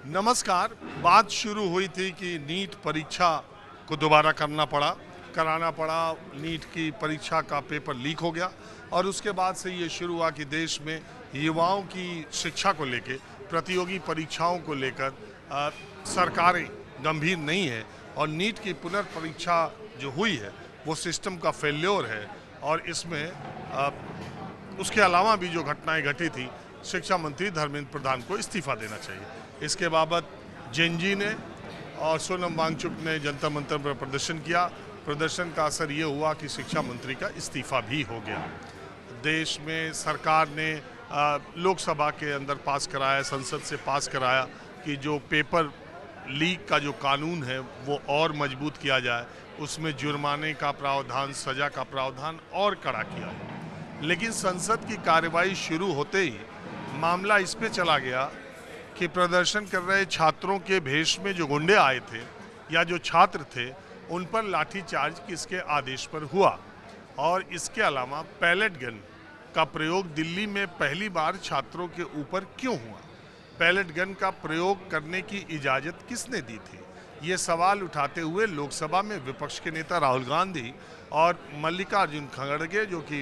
नमस्कार। बात शुरू हुई थी कि नीट परीक्षा को दोबारा कराना पड़ा। नीट की परीक्षा का पेपर लीक हो गया और उसके बाद से ये शुरू हुआ कि देश में युवाओं की शिक्षा को लेकर, प्रतियोगी परीक्षाओं को लेकर सरकारें गंभीर नहीं है और नीट की पुनर्परीक्षा जो हुई है वो सिस्टम का फेल्योर है। और इसमें उसके अलावा भी जो घटनाएं घटी थी, शिक्षा मंत्री धर्मेंद्र प्रधान को इस्तीफा देना चाहिए। इसके बाबत जेनजी ने और सोनम वांगचुक ने जंतर मंतर पर प्रदर्शन किया। प्रदर्शन का असर ये हुआ कि शिक्षा मंत्री का इस्तीफा भी हो गया। देश में सरकार ने लोकसभा के अंदर पास कराया, संसद से पास कराया कि जो पेपर लीक का जो कानून है वो और मजबूत किया जाए, उसमें जुर्माने का प्रावधान, सजा का प्रावधान और कड़ा किया जाए। लेकिन संसद की कार्यवाही शुरू होते ही मामला इस पे चला गया कि प्रदर्शन कर रहे छात्रों के भेष में जो गुंडे आए थे या जो छात्र थे उन पर लाठीचार्ज किसके आदेश पर हुआ। और इसके अलावा पैलेट गन का प्रयोग दिल्ली में पहली बार छात्रों के ऊपर क्यों हुआ, पैलेट गन का प्रयोग करने की इजाज़त किसने दी थी, ये सवाल उठाते हुए लोकसभा में विपक्ष के नेता राहुल गांधी और मल्लिकार्जुन खड़गे जो कि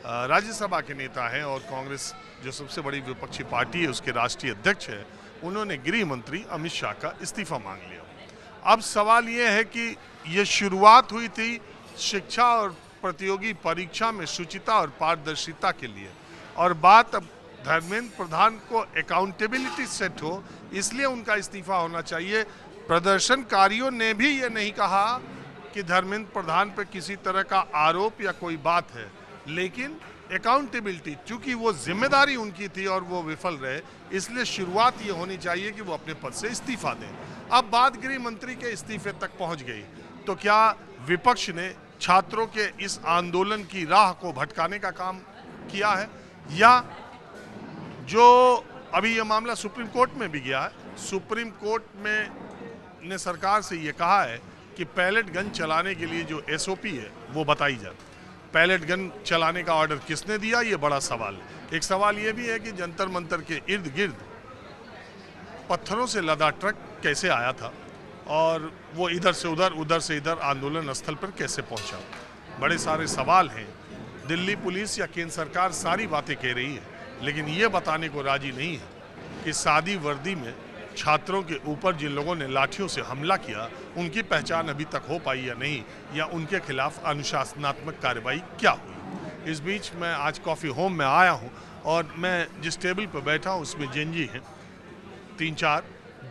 राज्यसभा के नेता हैं और कांग्रेस जो सबसे बड़ी विपक्षी पार्टी है उसके राष्ट्रीय अध्यक्ष है, उन्होंने गृह मंत्री अमित शाह का इस्तीफा मांग लिया। अब सवाल ये है कि ये शुरुआत हुई थी शिक्षा और प्रतियोगी परीक्षा में शुचिता और पारदर्शिता के लिए, और बात अब धर्मेंद्र प्रधान को अकाउंटेबिलिटी सेट हो इसलिए उनका इस्तीफा होना चाहिए। प्रदर्शनकारियों ने भी ये नहीं कहा कि धर्मेंद्र प्रधान पर किसी तरह का आरोप या कोई बात है, लेकिन अकाउंटेबिलिटी, चूंकि वो जिम्मेदारी उनकी थी और वो विफल रहे, इसलिए शुरुआत ये होनी चाहिए कि वो अपने पद से इस्तीफा दें। अब बात गृह मंत्री के इस्तीफे तक पहुंच गई, तो क्या विपक्ष ने छात्रों के इस आंदोलन की राह को भटकाने का काम किया है, या जो अभी ये मामला सुप्रीम कोर्ट में भी गया है, सुप्रीम कोर्ट में ने सरकार से ये कहा है कि पैलेट गन चलाने के लिए जो एसओपी है वो बताई जाए। पैलेट गन चलाने का ऑर्डर किसने दिया, ये बड़ा सवाल है। एक सवाल ये भी है कि जंतर मंतर के इर्द गिर्द पत्थरों से लदा ट्रक कैसे आया था और वो इधर से इधर आंदोलन स्थल पर कैसे पहुंचा। बड़े सारे सवाल हैं। दिल्ली पुलिस या केंद्र सरकार सारी बातें कह रही है, लेकिन ये बताने को राजी नहीं है कि सादी वर्दी में छात्रों के ऊपर जिन लोगों ने लाठियों से हमला किया उनकी पहचान अभी तक हो पाई या नहीं, या उनके खिलाफ अनुशासनात्मक कार्रवाई क्या हुई। इस बीच मैं आज कॉफ़ी होम में आया हूं और मैं जिस टेबल पर बैठा हूं उसमें जेनजी हैं 3-4,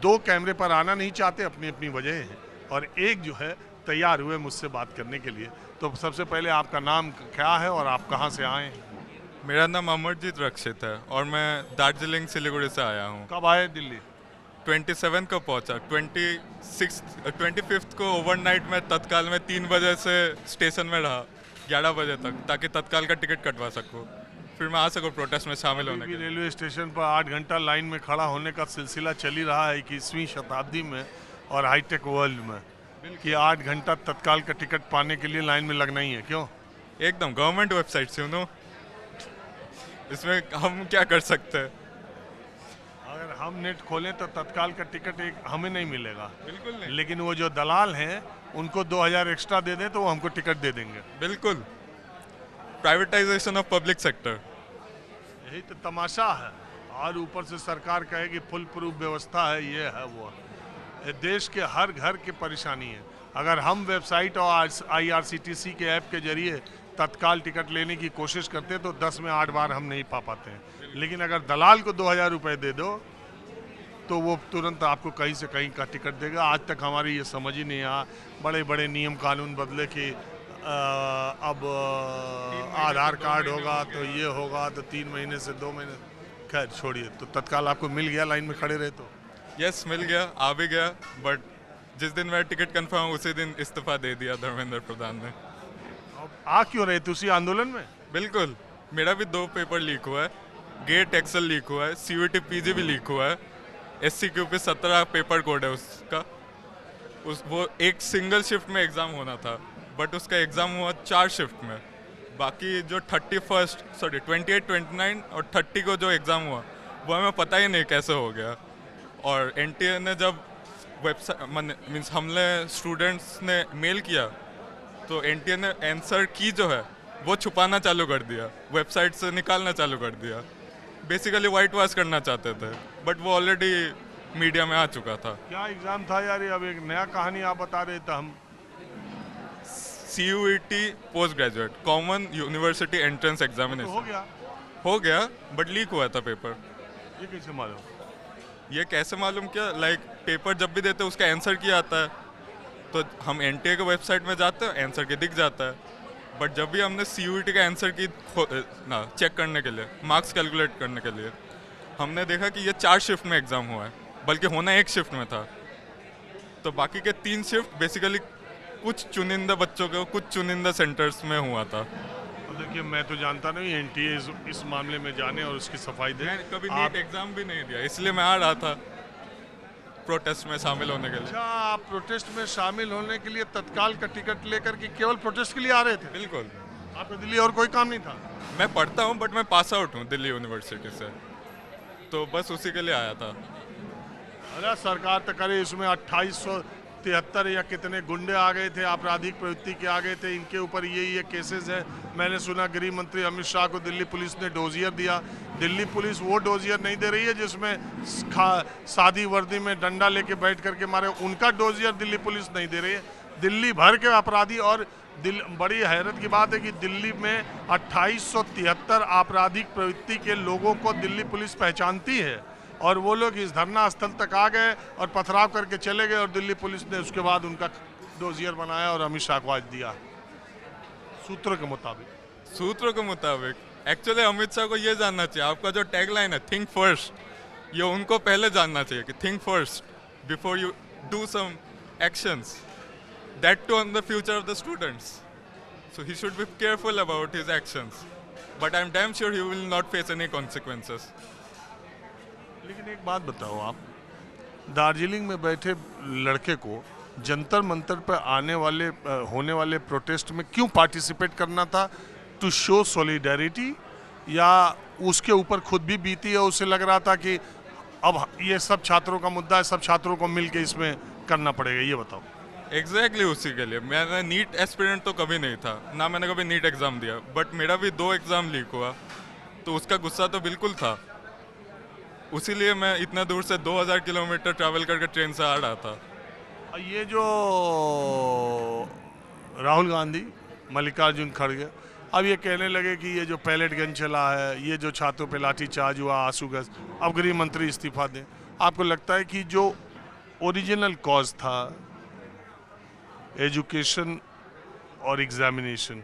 2 कैमरे पर आना नहीं चाहते, अपनी अपनी वजह है, और एक जो है तैयार हुए मुझसे बात करने के लिए। तो सबसे पहले आपका नाम क्या है और आप कहाँ से आए हैं? मेरा नाम अमरजीत रक्षित है और मैं दार्जिलिंग सिलीगुड़ी से आया हूँ। कब आए दिल्ली? 27 को पहुँचा। 25 को ओवरनाइट में तत्काल में 3 बजे से स्टेशन में रहा 11 बजे तक, ताकि तत्काल का टिकट कटवा सकूँ, फिर मैं आ सकूँ प्रोटेस्ट में शामिल होने के लिए। रेलवे स्टेशन पर 8 घंटा लाइन में खड़ा होने का सिलसिला चल ही रहा है 21वीं शताब्दी में और हाईटेक वर्ल्ड में, कि 8 घंटा तत्काल का टिकट पाने के लिए लाइन में लगना ही है। क्यों? एकदम गवर्नमेंट वेबसाइट से हूँ, इसमें हम क्या कर सकते हैं। अगर हम नेट खोलें तो तत्काल का टिकट हमें नहीं मिलेगा। बिल्कुल नहीं। लेकिन वो जो दलाल हैं उनको 2000 एक्स्ट्रा दे दें तो वो हमको टिकट दे देंगे। बिल्कुल, प्राइवेटाइजेशन ऑफ पब्लिक सेक्टर, यही तो तमाशा है। और ऊपर से सरकार कहेगी फुल प्रूफ व्यवस्था है, ये है वो है। देश के हर घर की परेशानी है। अगर हम वेबसाइट और IRCTC के ऐप के जरिए तत्काल टिकट लेने की कोशिश करते हैं तो 10 में 8 बार हम नहीं पा पाते हैं, लेकिन अगर दलाल को 2000 रुपये दे दो तो वो तुरंत आपको कहीं से कहीं का टिकट देगा। आज तक हमारी ये समझ ही नहीं आया। बड़े बड़े नियम कानून बदले कि अब आधार कार्ड होगा तो ये होगा, तो 3 महीने से 2 महीने। खैर छोड़िए, तो तत्काल आपको मिल गया लाइन में खड़े रहे तो? यस, मिल गया, आ भी गया, बट जिस दिन मेरा टिकट कंफर्म उसी दिन इस्तीफा दे दिया धर्मेंद्र प्रधान ने। आ क्यों रहे थे उसी आंदोलन में? बिल्कुल, मेरा भी 2 पेपर लीक हुआ है, गेट एक्सेल लीक हुआ है, CUET PG भी लीक हुआ है, SCQP 17 पेपर कोड है उसका। वो एक सिंगल शिफ्ट में एग्ज़ाम होना था, बट उसका एग्ज़ाम हुआ 4 शिफ्ट में। बाकी जो 28, 29 और 30 को जो एग्ज़ाम हुआ वो हमें पता ही नहीं कैसे हो गया। और एनटीए ने जब वेबसाइट मीन्स हमने स्टूडेंट्स ने मेल किया तो एनटीए ने आंसर की जो है वो छुपाना चालू कर दिया, वेबसाइट से निकालना चालू कर दिया। बेसिकली वाइट वॉश करना चाहते थे, बट वो ऑलरेडी मीडिया में आ चुका था। क्या एग्जाम था यार ये? अब एक नया कहानी आप बता रहे थे हम। CUET post graduate common university entrance तो एग्जामिनेशन हो गया, बट लीक हुआ था पेपर। ये कैसे मालूम? ये कैसे मालूम क्या, लाइक पेपर जब भी देते हैं उसका आंसर की आता है, तो हम एनटीए के वेबसाइट में जाते हैं, आंसर की दिख जाता है। बट जब भी हमने CUET का आंसर की ना चेक करने के लिए, मार्क्स कैलकुलेट करने के लिए, हमने देखा कि ये 4 शिफ्ट में एग्ज़ाम हुआ है, बल्कि होना 1 शिफ्ट में था। तो बाकी के 3 शिफ्ट बेसिकली कुछ चुनिंदा बच्चों के कुछ चुनिंदा सेंटर्स में हुआ था। अब देखिए, मैं तो जानता नहीं एनटीए इस मामले में जाने और उसकी सफाई दे। मैं कभी नीट एग्ज़ाम भी नहीं दिया, इसलिए मैं आ रहा था प्रोटेस्ट में शामिल होने के लिए। अच्छा, आप प्रोटेस्ट में शामिल होने के लिए तत्काल का टिकट लेकर के केवल प्रोटेस्ट के लिए आ रहे थे? बिल्कुल। आपको दिल्ली और कोई काम नहीं था? मैं पढ़ता हूँ बट मैं पास आउट हूँ दिल्ली यूनिवर्सिटी से, तो बस उसी के लिए आया था। अरे सरकार तो करे, इसमें 2873 या कितने गुंडे आ गए थे, आपराधिक प्रवृत्ति के आ गए थे, इनके ऊपर ये केसेस है। मैंने सुना गृह मंत्री अमित शाह को दिल्ली पुलिस ने डोजियर दिया। दिल्ली पुलिस वो डोजियर नहीं दे रही है जिसमें सादी वर्दी में डंडा लेके बैठ करके मारे, उनका डोजियर दिल्ली पुलिस नहीं दे रही है। दिल्ली भर के अपराधी, और बड़ी हैरत की बात है कि दिल्ली में 2873 आपराधिक प्रवृत्ति के लोगों को दिल्ली पुलिस पहचानती है, और वो लोग इस धरना स्थल तक आ गए और पथराव करके चले गए, और दिल्ली पुलिस ने उसके बाद उनका डोजियर बनाया और अमित शाह को आज दिया। सूत्रों के मुताबिक एक्चुअली अमित शाह को ये जानना चाहिए, आपका जो टैगलाइन है थिंक फर्स्ट, ये उनको पहले जानना चाहिए कि think first before you do some actions, that to on the future of the students, so he should be careful about his actions, but I am damn sure he will not face any consequences. लेकिन एक बात बताओ, आप दार्जिलिंग में बैठे लड़के को जंतर मंतर पर होने वाले प्रोटेस्ट में क्यों पार्टिसिपेट करना था? टू शो सॉलिडेरिटी, या उसके ऊपर खुद भी बीती है, उसे लग रहा था कि अब ये सब छात्रों का मुद्दा है, सब छात्रों को मिलके इसमें करना पड़ेगा? ये बताओ। एग्जैक्टली उसी के लिए मैंने नीट एस्पिरेंट तो कभी नहीं था ना, मैंने कभी नीट एग्ज़ाम दिया, बट मेरा भी 2 एग्ज़ाम लीक हुआ, तो उसका गुस्सा तो बिल्कुल था। उसीलिए मैं इतना दूर से 2000 किलोमीटर ट्रैवल करके ट्रेन से आ रहा था। ये जो राहुल गांधी, मल्लिकार्जुन खड़गे अब ये कहने लगे कि ये जो पैलेट गन चला है, ये जो छात्रों पे लाठीचार्ज हुआ, आंसू गैस, अब गृह मंत्री इस्तीफा दें। आपको लगता है कि जो ओरिजिनल कॉज था, एजुकेशन और एग्जामिनेशन,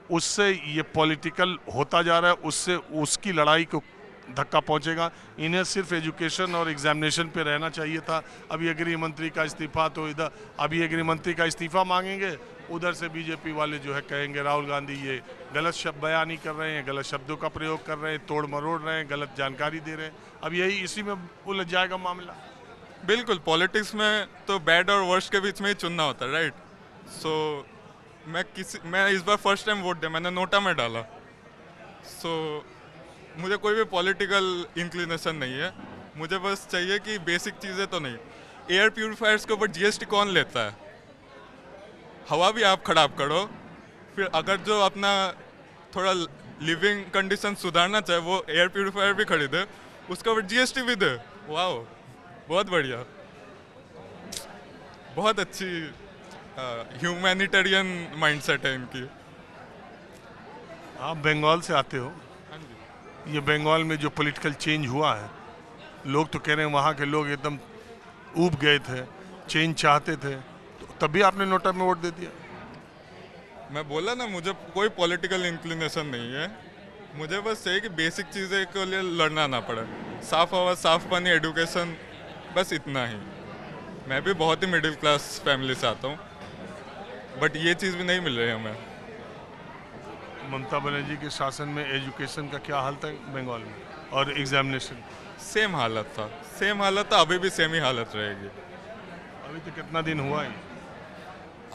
उससे ये पॉलिटिकल होता जा रहा है, उससे उसकी लड़ाई को धक्का पहुंचेगा? इन्हें सिर्फ एजुकेशन और एग्जामिनेशन पे रहना चाहिए था। अब ये गृह मंत्री का इस्तीफा, तो इधर अब ये गृह मंत्री का इस्तीफा मांगेंगे, उधर से बीजेपी वाले जो है कहेंगे राहुल गांधी ये गलत शब्द बयानी कर रहे हैं, गलत शब्दों का प्रयोग कर रहे हैं, तोड़ मरोड़ रहे हैं, गलत जानकारी दे रहे हैं। अब यही इसी में उलझ जाएगा मामला। बिल्कुल, पॉलिटिक्स में तो बैड और वर्स्ट के बीच में ही चुनना होता है, राइट? सो मैं इस बार फर्स्ट टाइम वोट दिया, मैंने नोटा में डाला। सो मुझे कोई भी पॉलिटिकल इंक्लिनेशन नहीं है, मुझे बस चाहिए कि बेसिक चीज़ें तो नहीं। एयर प्यूरिफायर्स के ऊपर जीएसटी कौन लेता है? हवा भी आप खराब करो, फिर अगर जो अपना थोड़ा लिविंग कंडीशन सुधारना चाहे वो एयर प्यूरिफायर भी खरीदे, उसके ऊपर जीएसटी भी दे। वाह, बहुत बढ़िया, बहुत अच्छी ह्यूमैनिटेरियन माइंडसेट है इनकी। आप बंगाल से आते हो, ये बंगाल में जो पॉलिटिकल चेंज हुआ है, लोग तो कह रहे हैं वहाँ के लोग एकदम ऊब गए थे, चेंज चाहते थे, तो तभी आपने नोटा में वोट दे दिया? मैं बोला ना, मुझे कोई पॉलिटिकल इंक्लिनेशन नहीं है, मुझे बस चाहिए कि बेसिक चीज़ें के लिए लड़ना ना पड़े, साफ हवा, साफ पानी, एडुकेशन, बस इतना ही। मैं भी बहुत ही मिडिल क्लास फैमिली से आता हूँ, बट ये चीज़ भी नहीं मिल रही हमें। ममता बनर्जी के शासन में एजुकेशन का क्या हाल था बंगाल में, और एग्जामिनेशन? सेम हालत था, सेम हालत था, अभी भी सेम ही हालत रहेगी। अभी तो कितना दिन हुआ है?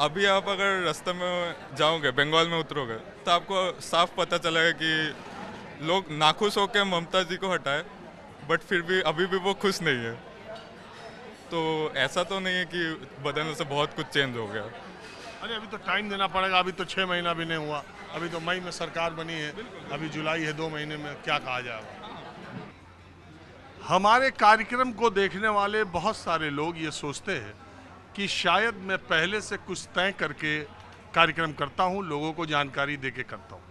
अभी आप अगर रास्ते में जाओगे, बंगाल में उतरोगे, तो आपको साफ पता चलेगा कि लोग नाखुश होकर ममता जी को हटाए, बट फिर भी अभी भी वो खुश नहीं है। तो ऐसा तो नहीं है कि बदलने से बहुत कुछ चेंज हो गया। अरे अभी तो टाइम देना पड़ेगा, अभी तो 6 महीना भी नहीं हुआ, अभी तो मई में सरकार बनी है, अभी जुलाई है, 2 महीने में क्या कहा जाएगा। हमारे कार्यक्रम को देखने वाले बहुत सारे लोग ये सोचते हैं कि शायद मैं पहले से कुछ तय करके कार्यक्रम करता हूँ, लोगों को जानकारी दे के करता हूँ,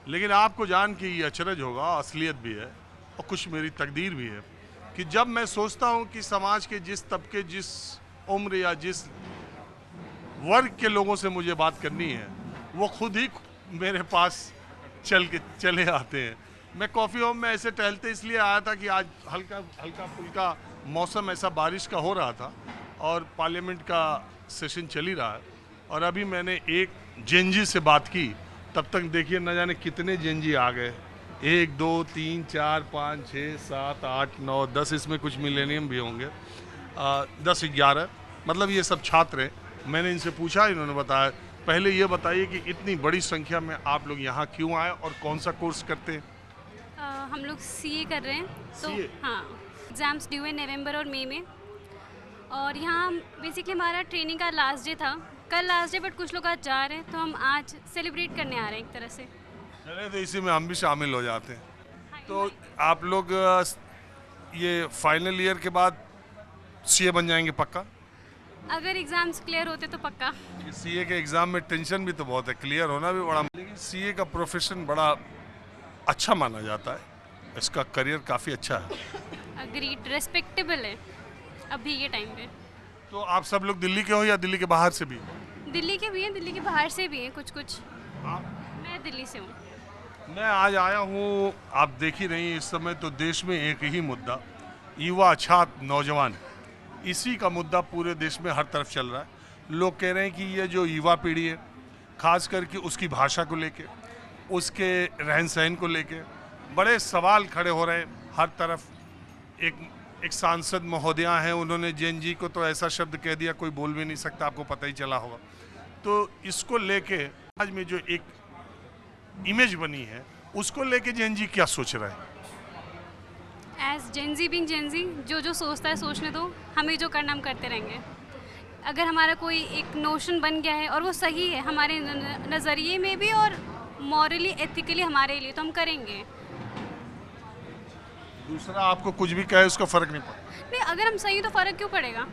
लेकिन आपको जान के ये अचरज होगा, असलियत भी है और कुछ मेरी तकदीर भी है कि जब मैं सोचता हूँ कि समाज के जिस तबके, जिस उम्र या जिस वर्ग के लोगों से मुझे बात करनी है, वो खुद ही मेरे पास चले आते हैं। मैं कॉफ़ी होम में ऐसे टहलते इसलिए आया था कि आज हल्का फुल्का मौसम ऐसा बारिश का हो रहा था और पार्लियामेंट का सेशन चल ही रहा है, और अभी मैंने एक जेनजी से बात की, तब तक देखिए न जाने कितने जेनजी आ गए, 1 2 3 4 5 6 7 8 9 10, इसमें कुछ मिलेनियम भी होंगे, 10 11, मतलब ये सब छात्र हैं। मैंने इनसे पूछा, इन्होंने बताया। पहले ये बताइए कि इतनी बड़ी संख्या में आप लोग यहाँ क्यों आए और कौन सा कोर्स करते हैं? हम लोग सीए कर रहे हैं, तो CA? हाँ, एग्ज़ाम्स ड्यू है नवंबर और मई में, और यहाँ बेसिकली हमारा ट्रेनिंग का लास्ट डे था, कल लास्ट डे, बट कुछ लोग आज जा रहे हैं, तो हम आज सेलिब्रेट करने आ रहे हैं एक तरह से। चले तो इसी में हम भी शामिल हो जाते हैं। तो आप लोग ये फाइनल ईयर के बाद सीए बन जाएंगे पक्का? अगर एग्ज़ाम्स क्लियर होते तो पक्का। सीए के एग्ज़ाम में टेंशन भी तो बहुत है, क्लियर होना भी बड़ा, लेकिन सीए का प्रोफेशन बड़ा अच्छा माना जाता है, इसका करियर काफ़ी अच्छा है। अग्रीड, रेस्पेक्टेबल है अभी के टाइम पे। तो आप सब लोग दिल्ली के हो या दिल्ली के बाहर से भी? दिल्ली के भी हैं, दिल्ली के बाहर से भी हैं कुछ। आप? मैं दिल्ली से हूँ। मैं आज आया हूँ, आप देख ही रही हैं, इस समय तो देश में एक ही मुद्दा, युवा छात्र नौजवान, इसी का मुद्दा पूरे देश में हर तरफ चल रहा है। लोग कह रहे हैं कि ये जो युवा पीढ़ी है, खास करके उसकी भाषा को लेके, उसके रहन सहन को लेके बड़े सवाल खड़े हो रहे हैं हर तरफ। एक सांसद महोदया हैं, उन्होंने जेएनजी को तो ऐसा शब्द कह दिया कोई बोल भी नहीं सकता, आपको पता ही चला होगा। तो इसको लेके आज में जो एक इमेज बनी है, उसको लेके जेएनजी क्या सोच रहा है? एज जेनजी बिंग जेनजी, जो सोचता है सोचने दो, हमें जो करना हम करते रहेंगे। अगर हमारा कोई एक नोशन बन गया है और वो सही है हमारे नज़रिए में भी और मॉरली एथिकली हमारे लिए, तो हम करेंगे। दूसरा आपको कुछ भी कहे उसका फ़र्क नहीं पड़ता? नहीं, अगर हम सही तो फ़र्क क्यों पड़ेगा?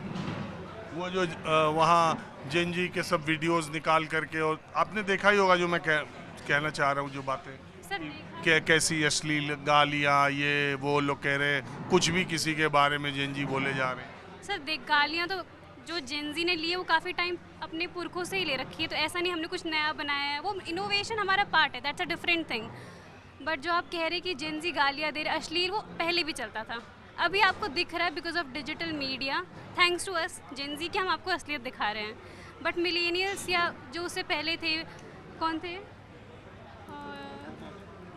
वो जो वहाँ जेएनजी के सब वीडियोस निकाल करके, और आपने देखा ही होगा जो मैं कहना चाह रहा हूँ, जो बातें सर कैसी अश्लील गालियाँ, ये वो लोग कह रहे हैं, कुछ भी किसी के बारे में जेएनजी बोले जा रहे हैं। सर देख, गालियाँ तो जो जेनजी ने लिए वो काफ़ी टाइम अपने पुरखों से ही ले रखी है, तो ऐसा नहीं हमने कुछ नया बनाया है, वो इनोवेशन हमारा पार्ट है, that's a different thing. But जो आप कह रहे हैं कि जेनजी गालियाँ दे रहे, अश्लील, वो पहले भी चलता था, अभी आपको दिख रहा है because of digital media, thanks to us Gen Z के हम आपको असलियत दिखा रहे हैं। बट मिलेनियल्स या जो उससे पहले थे, कौन थे,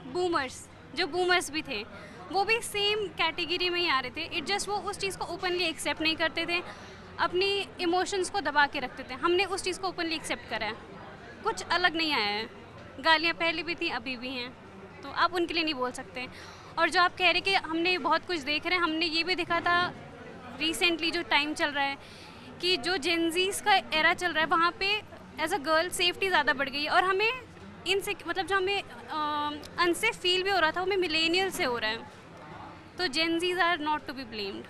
बूमर्स, जो बूमर्स भी थे, वो भी सेम कैटेगरी में ही आ रहे थे। इट जस्ट वो उस चीज़ को ओपनली एक्सेप्ट नहीं करते थे, अपनी इमोशंस को दबा के रखते थे। हमने उस चीज़ को ओपनली एक्सेप्ट करा है, कुछ अलग नहीं आया है। गालियाँ पहले भी थी, अभी भी हैं, तो आप उनके लिए नहीं बोल सकते। और जो आप कह रहे कि हमने बहुत कुछ देख रहे हैं, हमने ये भी देखा था रिसेंटली जो टाइम चल रहा है कि जो जेनजीज़ का एरा चल रहा है, वहाँ पे एज अ गर्ल सेफ्टी ज़्यादा बढ़ गई है, और हमें इनसे मतलब जो हमें अनसेफ फील भी हो रहा था, वो हमें मिलेनियल से हो रहा है। तो gen Zs are not to be blamed.